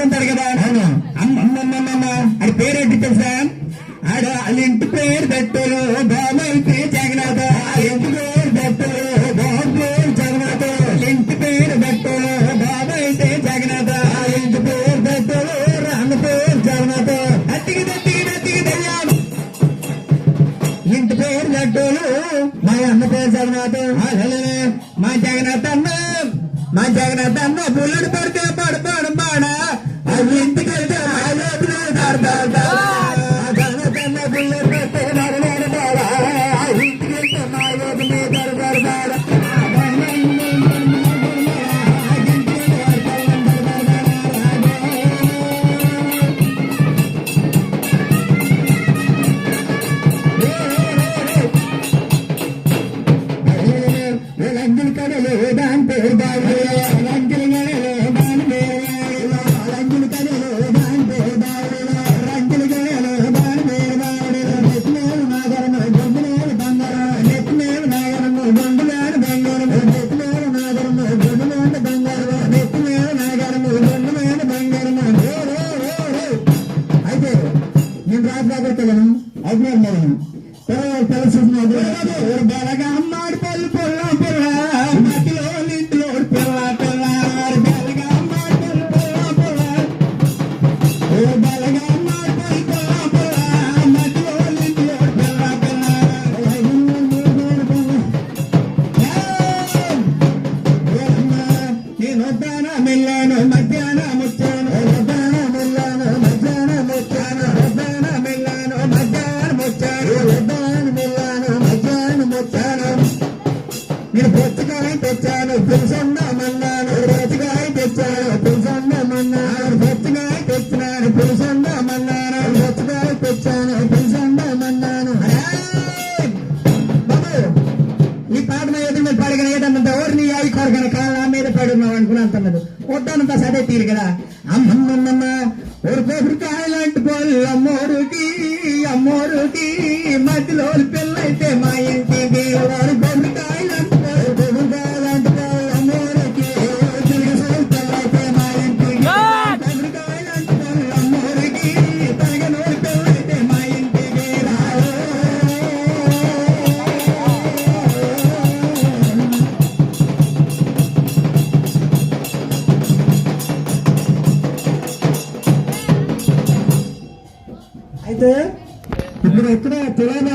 ఉంటారు కదా అమ్మమ్మమ్మ అది పేరేంటి తెలుసా? ఆడ వాళ్ళ ఇంటి పేరు పెట్టరు బాబైతే జగన్నాథ, ఇంటి పేరు పెట్టరు బాబు పేరు జగన్నాథ, ఇంటి పేరు పెట్టరు బాబైతే జగన్నాథ, ఇంటి పేరు పెట్టరు రామ పేరు జగన్నాథ, అత్తికి దత్తికి దత్తికి దయ్యాం ఇంటి పేరు పెట్టరు మా అన్న పేరు జగన్నాథ. మా జగన్నాథ అన్న బుల్లడు పడితే పడు పడు పాడ అది ఇంటికి వెళ్తే బలగా అమ్మాడు పళ్ళు పొల్ల పొల్ల మట్టిలో ఇంట్లో పిల్ల పిల్ల బలగా అమ్మాడు పళ్ళు పొల్ల పొల్ల బలగా అమ్మాడు పళ్ళు పొల్ల పొల్ల మట్టిలో ఇంట్లో పిల్ల పిల్ల నేను వద్దానా మెల్లాను మధ్యాహ్నం వచ్చాను వద్దానా మెల్లాను మధ్యాహ్నం వచ్చాను వద్దానా మెల్లాను మధ్యాహ్నం వచ్చాను వద్దాను మెల్లాను మధ్యాహ్నం వచ్చాను. నేను పుచ్చకాయ తెచ్చాను పులుసొండమన్నాను, పుచ్చకాయ తెచ్చాను పులుసొండమన్నాను, పుచ్చకాయ తెచ్చినాను పులుసొండమన్నాను, పుచ్చకాయ తెచ్చాను పులుసొండమన్నాను. బాబు ఈ పాట మీద ఎదురు మీద పడగన ఏదన్నంత ఓరిని అవి కొరగన కాళ్ళ మీద పడున్నావు అనుకున్నంతన్నది వద్దానంత సదే తీరు కదా. అమ్మమ్మమ్మ ஒரு కొబ్బరికాయలాంటి పొల్ల అమ్మోరుకి మధ్యలో పిల్లైతే మా ఇంటికి వారు కొబ్బరికాయలాంటి కొబ్బరికాయలాంటి పొల్ల అమ్మోరుకి పిల్లైతే మా ఇంటికి కొబ్బరికాయలాంటి పొల్ల అమ్మోరుకి తరగనోరు పిల్లైతే మా ఇంటికి అయితే ఇప్పుడు ఎక్కడ తెలియదు.